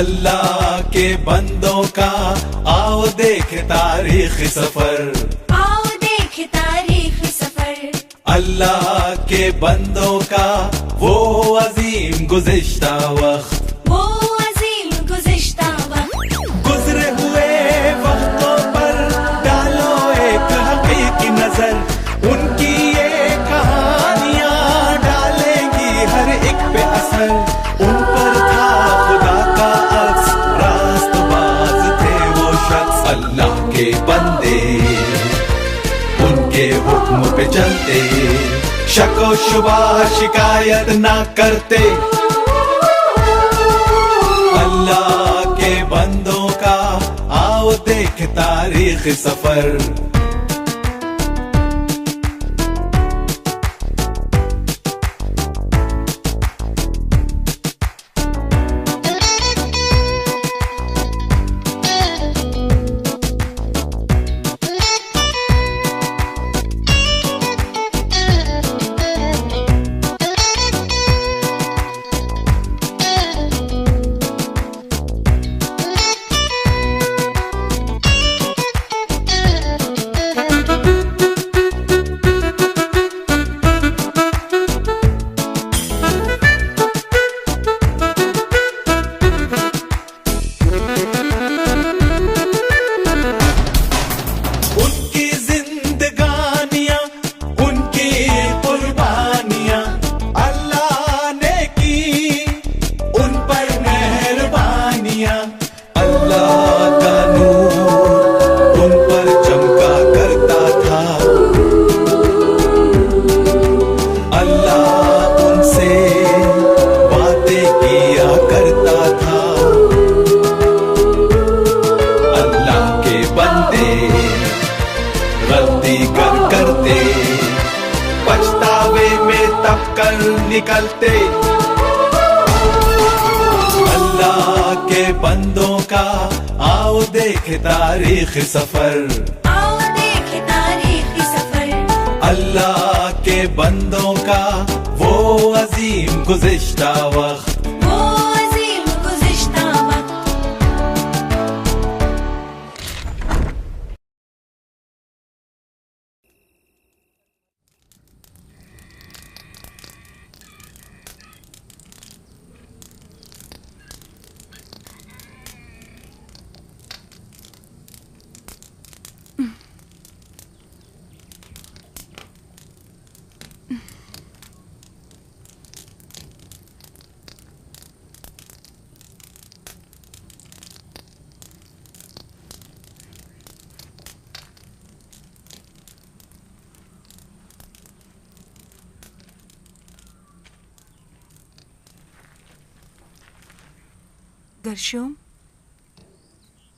अल्लाह के बंदों का आओ देखे तारीख सफर, आओ देखे तारीख सफर। अल्लाह के बंदों का वो अजीम गुज़िश्ता वक्त, वो अजीम गुज़िश्ता वक्त। गुजरे हुए वक्तों पर डालो एक हकीकी नजर, उनकी ये कहानियां डालेंगी हर एक पे असर। उन पर था खुदा का अक्स, रास्तबाज थे वो शख्स। अल्लाह के बंदे उनके हुक्म पे चलते, शको शुबा शिकायत ना करते। अल्लाह के बंदों का आओ देख तारीख सफर। निकलते अल्लाह के बंदों का आओ देखे तारीख सफर, आओ देखे तारीख सफर। अल्लाह के बंदों का वो अजीम गुज़िश्ता वक्त, वो अजीम गुज़िश्ता वक्त। गर्शुम,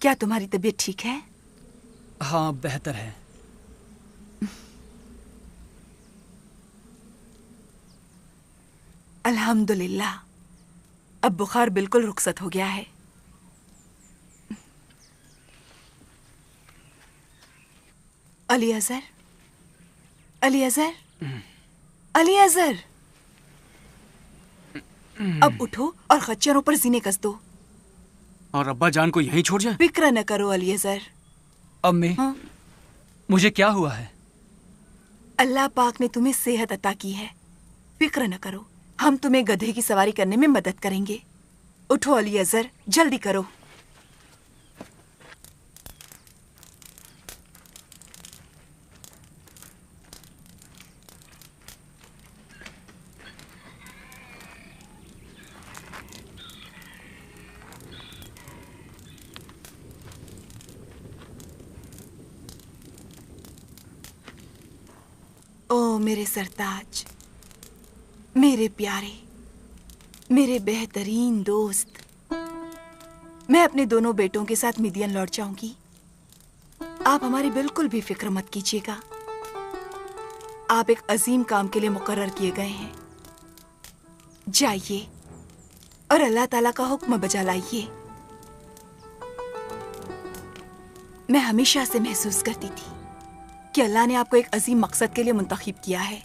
क्या तुम्हारी तबीयत ठीक है? हाँ, बेहतर है। अल्हम्दुलिल्लाह, अब बुखार बिल्कुल रुखसत हो गया है। अली अजहर, अली अजहर, अली अजहर, अब उठो और खच्चरों पर सीने कस दो। और अब्बा जान को यहीं छोड़ जाए? फिक्र न करो अली अजहर। अम्मी, हाँ? मुझे क्या हुआ है? अल्लाह पाक ने तुम्हें सेहत अता की है, फिक्र न करो। हम तुम्हें गधे की सवारी करने में मदद करेंगे। उठो अली अजहर, जल्दी करो। ओ मेरे सरताज, मेरे प्यारे, मेरे बेहतरीन दोस्त, मैं अपने दोनों बेटों के साथ मिदियन लौट जाऊंगी। आप हमारी बिल्कुल भी फिक्र मत कीजिएगा। आप एक अजीम काम के लिए मुकर्रर किए गए हैं। जाइए और अल्लाह ताला का हुक्म बजा लाइए। मैं हमेशा से महसूस करती थी कि अल्लाह ने आपको एक अजीम मकसद के लिए मुंतखब किया है।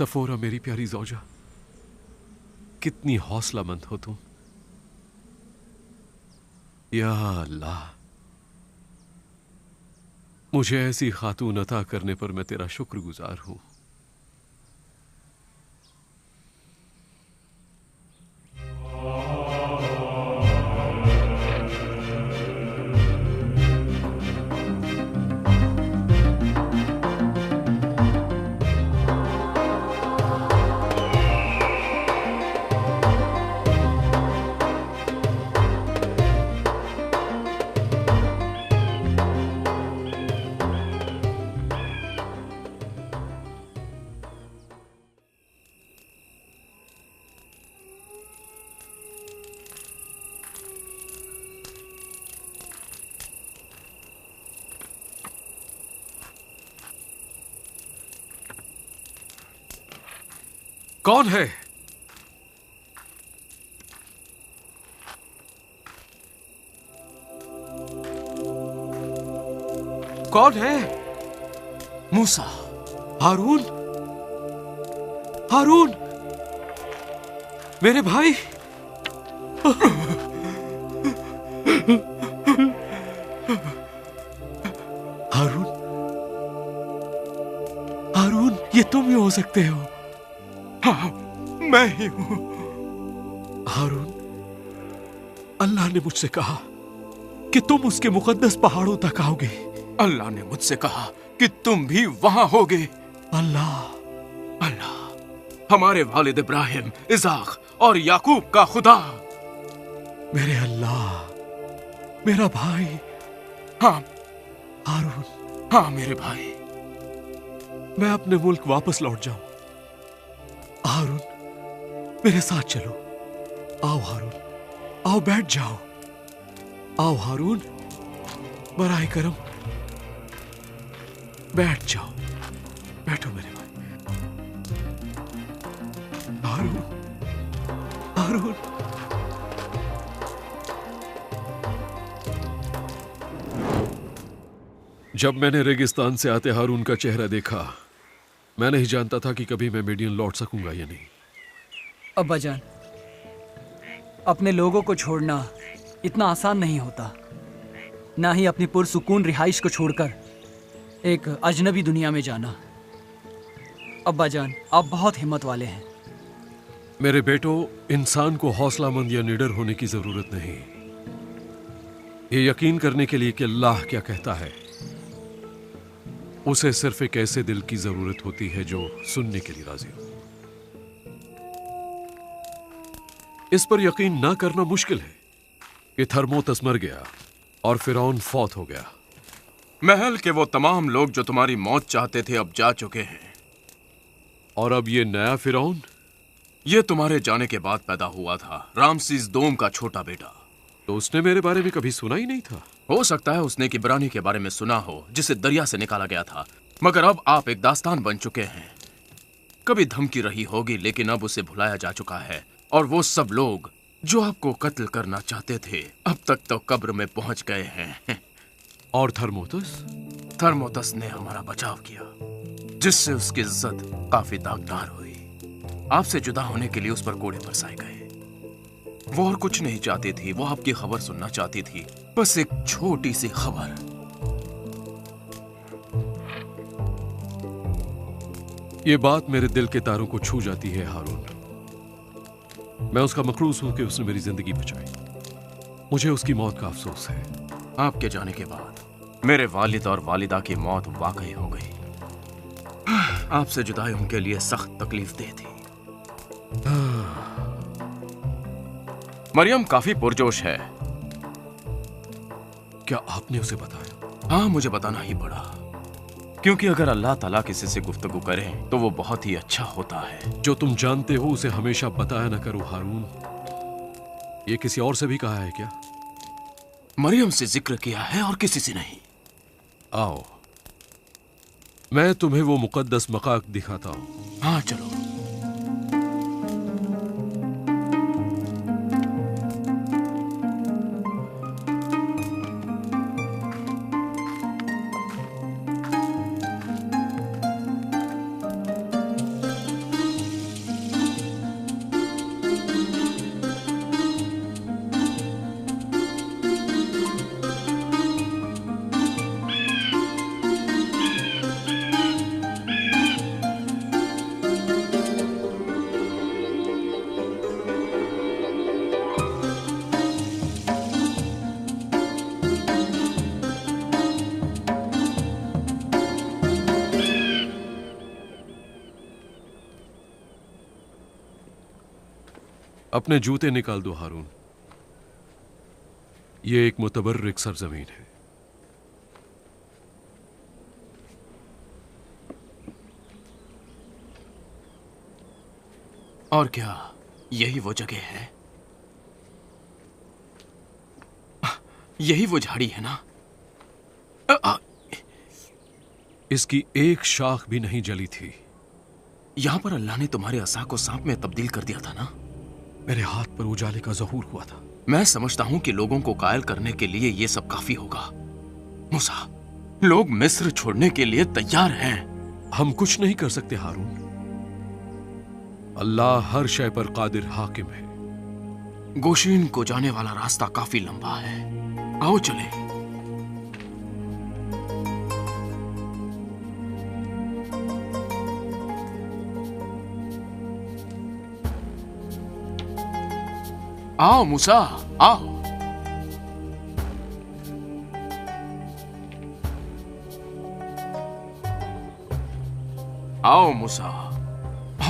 सफोरा मेरी प्यारी ज़ौजा, कितनी हौसलामंद हो तुम। या अल्लाह, मुझे ऐसी खातून अता करने पर मैं तेरा शुक्रगुजार हूं। कौन है? कौन है? मूसा। हारून, हारून, मेरे भाई। हारून, हारून, ये तुम ही हो सकते हो। हाँ, मैं ही हूं। हारून, अल्लाह ने मुझसे कहा कि तुम उसके मुकद्दस पहाड़ों तक आओगे। अल्लाह ने मुझसे कहा कि तुम भी वहां होगे। अल्लाह, अल्लाह, हमारे वालिद इब्राहिम, इसाक और याकूब का खुदा। मेरे अल्लाह, मेरा भाई। हाँ हारून, हाँ मेरे भाई। मैं अपने मुल्क वापस लौट जाऊं। हारून, मेरे साथ चलो। आओ हारून, आओ बैठ जाओ। आओ हारून, बराए करम बैठ जाओ। बैठो मेरे भाई। हारून, हारून, जब मैंने रेगिस्तान से आते हारून का चेहरा देखा, मैं नहीं जानता था कि कभी मैं मेडियन लौट सकूंगा या नहीं। अब्बा जान, अपने लोगों को छोड़ना इतना आसान नहीं होता, ना ही अपनी पुरसुकून रिहाइश को छोड़कर एक अजनबी दुनिया में जाना। अब्बा जान, आप बहुत हिम्मत वाले हैं। मेरे बेटो, इंसान को हौसलामंद या निडर होने की जरूरत नहीं। ये यकीन करने के लिए कि अल्लाह क्या कहता है, उसे सिर्फ एक ऐसे दिल की जरूरत होती है जो सुनने के लिए राजी हो। इस पर यकीन ना करना मुश्किल है कि थर्मोतस मर गया और फिरौन फौत हो गया। महल के वो तमाम लोग जो तुम्हारी मौत चाहते थे अब जा चुके हैं। और अब ये नया फिरौन, ये तुम्हारे जाने के बाद पैदा हुआ था, रामसीस दोम का छोटा बेटा। तो उसने मेरे बारे में कभी सुना ही नहीं था। हो सकता है उसने किब्रानी के बारे में सुना हो, जिसे दरिया से निकाला गया था, मगर अब आप एक दास्तान बन चुके हैं। कभी धमकी रही होगी, लेकिन अब उसे भुलाया जा चुका है। और वो सब लोग जो आपको कत्ल करना चाहते थे, अब तक तो कब्र में पहुंच गए हैं। और थर्मोतस? थर्मोतस ने हमारा बचाव किया, जिससे उसकी इज्जत काफी दागदार हुई। आपसे जुदा होने के लिए उस पर कोड़े बरसाए गए। वो और कुछ नहीं चाहती थी, वो आपकी खबर सुनना चाहती थी, बस एक छोटी सी खबर। ये बात मेरे दिल के तारों को छू जाती है हारून। मैं उसका मखरूस हूं कि उसने मेरी जिंदगी बचाई। मुझे उसकी मौत का अफसोस है। आपके जाने के बाद मेरे वालिद और वालिदा की मौत वाकई हो गई। आपसे जुदाई उनके लिए सख्त तकलीफ दे थी। मरियम काफी पुरजोश है। क्या आपने उसे बताया? हाँ, मुझे बताना ही पड़ा, क्योंकि अगर अल्लाह ताला किसी से गुफ्तगू करे तो वो बहुत ही अच्छा होता है। जो तुम जानते हो उसे हमेशा बताया ना करो हारून। ये किसी और से भी कहा है क्या? मरियम से जिक्र किया है और किसी से नहीं। आओ, मैं तुम्हें वो मुकद्दस मकाक दिखाता हूं। हाँ चलो। अपने जूते निकाल दो हारून। ये एक मुतबर्रिक सरजमीन है। और क्या यही वो जगह है? यही वो झाड़ी है ना? इसकी एक शाख भी नहीं जली थी। यहां पर अल्लाह ने तुम्हारे असा को सांप में तब्दील कर दिया था ना? मेरे हाथ पर उजाले का ज़हूर हुआ था। मैं समझता हूं कि लोगों को कायल करने के लिए यह सब काफी होगा। मूसा, लोग मिस्र छोड़ने के लिए तैयार हैं। हम कुछ नहीं कर सकते हारून। अल्लाह हर शय पर कादिर हाकिम है। गोशीन को जाने वाला रास्ता काफी लंबा है। आओ चले। आओ मूसा, आओ। आओ मूसा,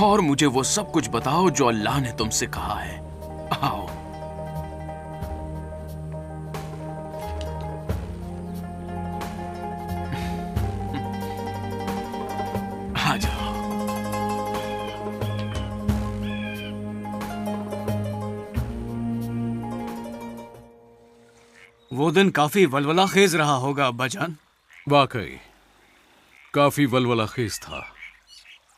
और मुझे वो सब कुछ बताओ जो अल्लाह ने तुमसे कहा है। आओ। आ जाओ। वो दिन काफी वलवला खेज रहा होगा अब्बाजान। वाकई काफी वलवला खेज था।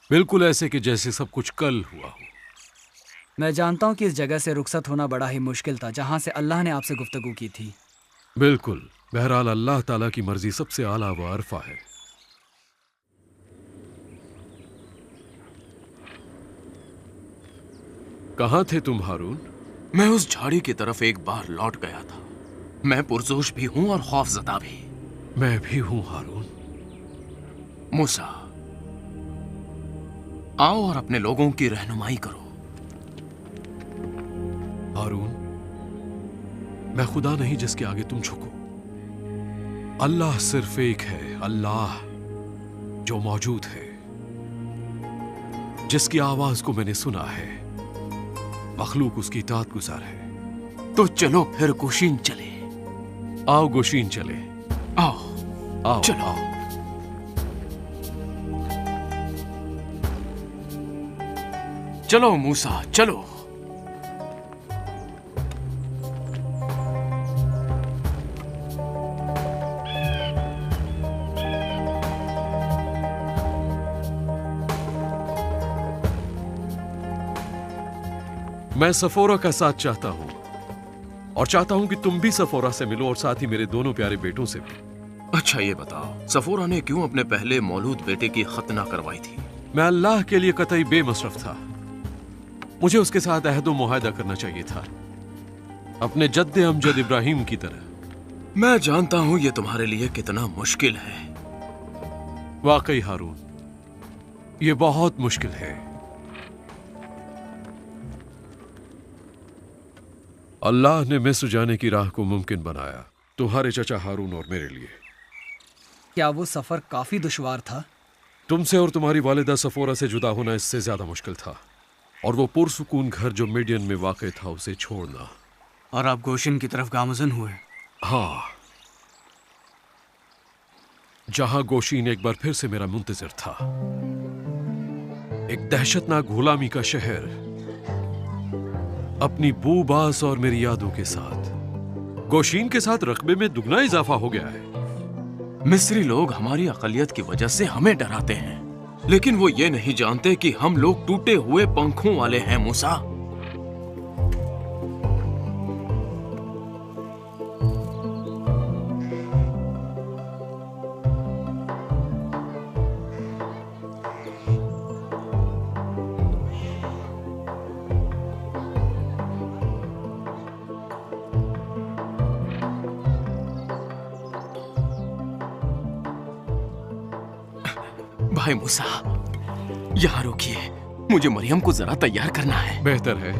बिल्कुल ऐसे कि जैसे सब कुछ कल हुआ हो। मैं जानता हूँ कि इस जगह से रुखसत होना बड़ा ही मुश्किल था जहाँ से अल्लाह ने आपसे गुफ्तगू की थी। बिल्कुल। बहरहाल अल्लाह ताला की मर्जी सबसे आला व अरफा है। कहाँ थे तुम हारून? मैं उस झाड़ी की तरफ एक बार लौट गया था। मैं पुरजोश भी हूं और खौफजदा भी। मैं भी हूं हारून। मूसा, आओ और अपने लोगों की रहनुमाई करो। हारून, मैं खुदा नहीं जिसके आगे तुम झुको। अल्लाह सिर्फ एक है, अल्लाह जो मौजूद है, जिसकी आवाज को मैंने सुना है। मखलूक उसकी इताअत गुजार है। तो चलो फिर गोशीन चले। आओ गोशीन चले। आओ आओ चलो। आओ। चलो मूसा, चलो। मैं सफोरा का साथ चाहता हूं और चाहता हूं कि तुम भी सफोरा से मिलो और साथ ही मेरे दोनों प्यारे बेटों से भी। अच्छा ये बताओ, सफोरा ने क्यों अपने पहले मौलूद बेटे की खतना करवाई थी? मैं अल्लाह के लिए कतई बेमसरफ था। मुझे उसके साथ अहद मुआहदा करना चाहिए था, अपने जद्दे अमजद इब्राहिम की तरह। मैं जानता हूं ये तुम्हारे लिए कितना मुश्किल है। वाकई हारून, ये बहुत मुश्किल है। अल्लाह ने मिस्र जाने की राह को मुमकिन बनाया, तुम्हारे चचा हारून और मेरे लिए। क्या वो सफर काफी दुश्वार था? तुमसे और तुम्हारी वालिदा सफोरा से जुदा होना इससे ज्यादा मुश्किल था, और वो पुरसुकून घर जो मिडियन में वाक़ था उसे छोड़ना। और आप गोशिन की तरफ गामजन हुए? हाँ, जहां गोशीन एक बार फिर से मेरा मुंतजिर था। एक दहशतनाक गुलामी का शहर, अपनी बूबास और मेरी यादों के साथ। गोशीन के साथ रकबे में दुगना इजाफा हो गया है। मिस्री लोग हमारी अकलियत की वजह से हमें डराते हैं, लेकिन वो ये नहीं जानते कि हम लोग टूटे हुए पंखों वाले हैं मूसा। भाई मूसा, यहां रुकिए, मुझे मरियम को जरा तैयार करना है। बेहतर है।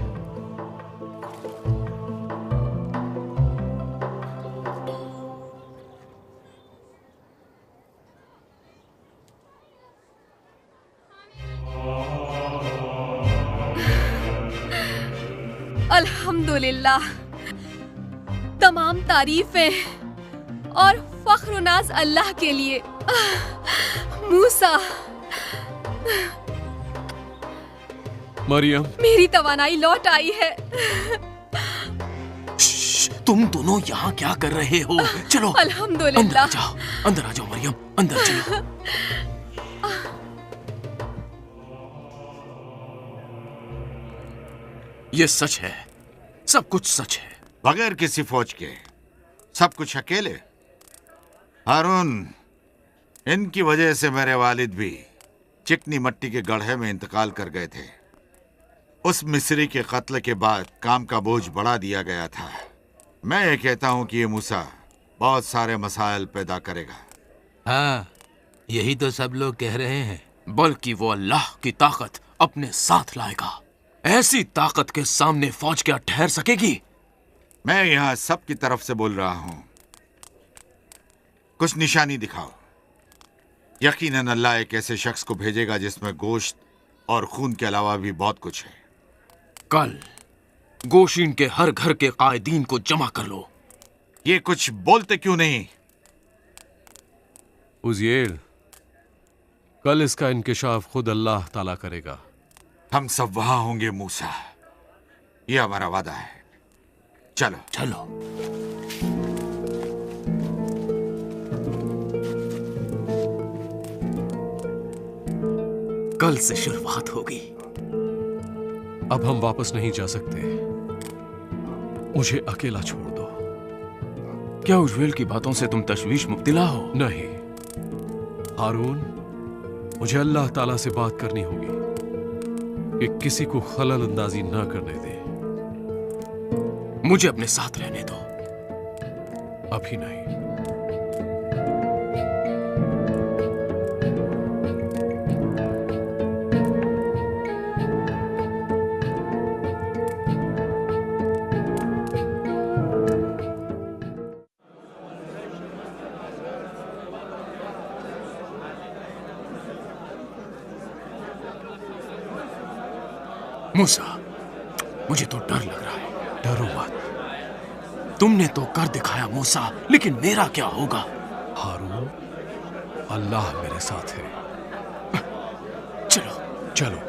अल्हम्दुलिल्लाह, तमाम तारीफें और फख्र नाज अल्लाह के लिए। मूसा, मरियम, मेरी तवानाई लौट आई है। तुम दोनों यहाँ क्या कर रहे हो? चलो अंदर आ अल्हम्दुलिल्लाह। जाओ, अंदर आ जाओ मरियम, अंदर चलो। ये सच है, सब कुछ सच है। बगैर किसी फौज के सब कुछ अकेले? हारून, इनकी वजह से मेरे वालिद भी चिकनी मट्टी के गड्ढे में इंतकाल कर गए थे। उस मिस्री के कत्ल के बाद काम का बोझ बढ़ा दिया गया था। मैं ये कहता हूं कि ये मूसा बहुत सारे मसाइल पैदा करेगा। हाँ, यही तो सब लोग कह रहे हैं। बल्कि वो अल्लाह की ताकत अपने साथ लाएगा। ऐसी ताकत के सामने फौज क्या ठहर सकेगी? मैं यहाँ सबकी तरफ से बोल रहा हूं, कुछ निशानी दिखाओ। यकीनन अल्लाह एक ऐसे शख्स को भेजेगा जिसमें गोश्त और खून के अलावा भी बहुत कुछ है। कल गोशीन के हर घर के कायदीन को जमा कर लो। ये कुछ बोलते क्यों नहीं? उज़ैल, कल इसका इंकिशाफ खुद अल्लाह ताला करेगा। हम सब वहां होंगे मूसा, ये हमारा वादा है। चलो चलो। कल से शुरुआत होगी। अब हम वापस नहीं जा सकते। मुझे अकेला छोड़ दो। क्या उज्जवल की बातों से तुम तशवीश मुब्तिला हो? नहीं हारून, मुझे अल्लाह ताला से बात करनी होगी कि किसी को खलल अंदाजी ना करने दे। मुझे अपने साथ रहने दो। अभी नहीं। मूसा, मुझे तो डर लग रहा है। डरो मत। तुमने तो कर दिखाया मूसा, लेकिन मेरा क्या होगा? हारून, अल्लाह मेरे साथ है। चलो चलो।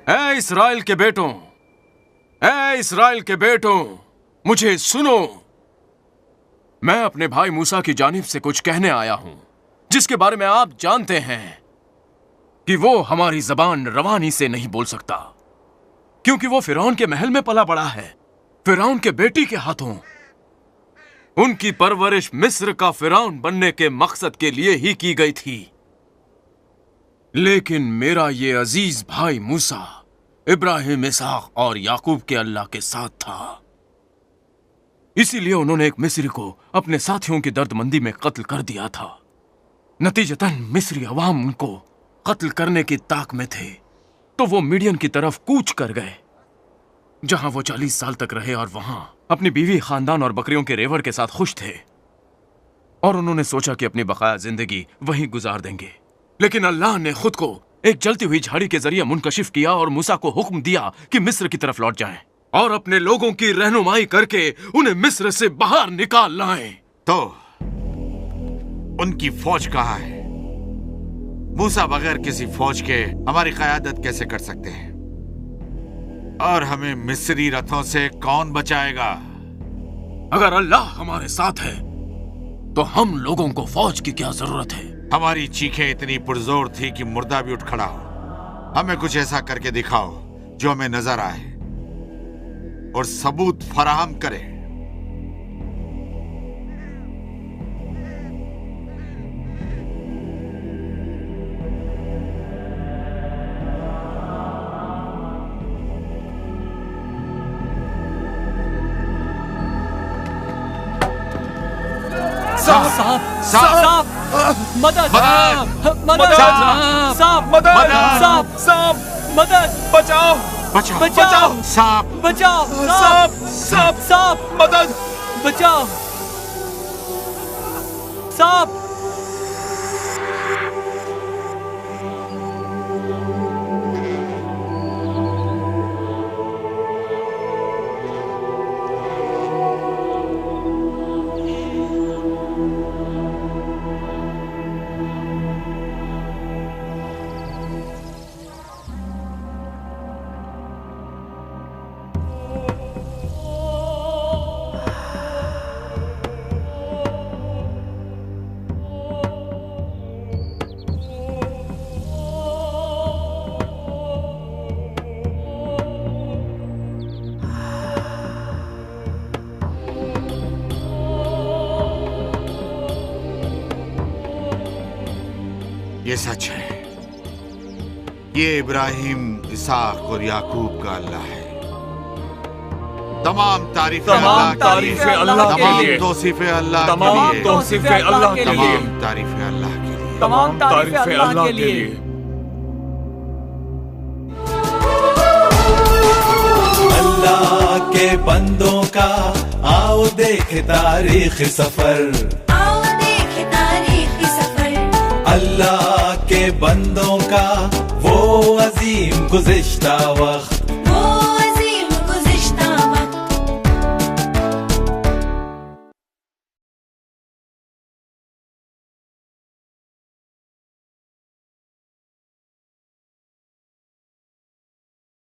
ऐ इस्राएल के बेटों, ऐ इस्राएल के बेटों, मुझे सुनो। मैं अपने भाई मूसा की जानिब से कुछ कहने आया हूं, जिसके बारे में आप जानते हैं कि वो हमारी जबान रवानी से नहीं बोल सकता, क्योंकि वो फिरौन के महल में पला बड़ा है, फिरौन के बेटी के हाथों। उनकी परवरिश मिस्र का फिरौन बनने के मकसद के लिए ही की गई थी। लेकिन मेरा ये अजीज भाई मूसा इब्राहिम, इसहाक और याकूब के अल्लाह के साथ था। इसीलिए उन्होंने एक मिस्री को अपने साथियों की दर्दमंदी में कत्ल कर दिया था। नतीजतन मिस्री अवाम उनको कत्ल करने की ताक में थे, तो वो मिडियन की तरफ कूच कर गए, जहां वो 40 साल तक रहे और वहां अपनी बीवी, खानदान और बकरियों के रेवड़ के साथ खुश थे। और उन्होंने सोचा कि अपनी बकाया जिंदगी वहीं गुजार देंगे। लेकिन अल्लाह ने खुद को एक जलती हुई झाड़ी के जरिए मुनकशिफ किया और मूसा को हुक्म दिया कि मिस्र की तरफ लौट जाएं और अपने लोगों की रहनुमाई करके उन्हें मिस्र से बाहर निकाल लाएं। तो उनकी फौज कहाँ है? मूसा बगैर किसी फौज के हमारी क़यादत कैसे कर सकते हैं? और हमें मिस्री रथों से कौन बचाएगा? अगर अल्लाह हमारे साथ है तो हम लोगों को फौज की क्या जरूरत है? हमारी चीखें इतनी पुरजोर थी कि मुर्दा भी उठ खड़ा हो। हमें कुछ ऐसा करके दिखाओ जो हमें नजर आए और सबूत फराहम करे। साहब, साहब, साहब, मदद मदद! मदद सांप मदद! सांप सांप मदद बचाओ बचाओ बचाओ सांप बचाओ सांप सांप सांप मदद बचाओ सांप ये सच है, ये इब्राहिम, इसाक और याकूब का अल्लाह है। तमाम तारीफें अल्लाह के लिए, तमाम तौसीफें अल्लाह के लिए, तौसीफें अल्लाह के लिए, तमाम तारीफें अल्लाह के लिए, तमाम तारीफें अल्लाह के लिए। अल्लाह के बंदों का आओ देखे तारीख सफर, आओ देखे तारीखी सफर। अल्लाह के बंदों का वो अजीम गुज़िश्ता वक्त।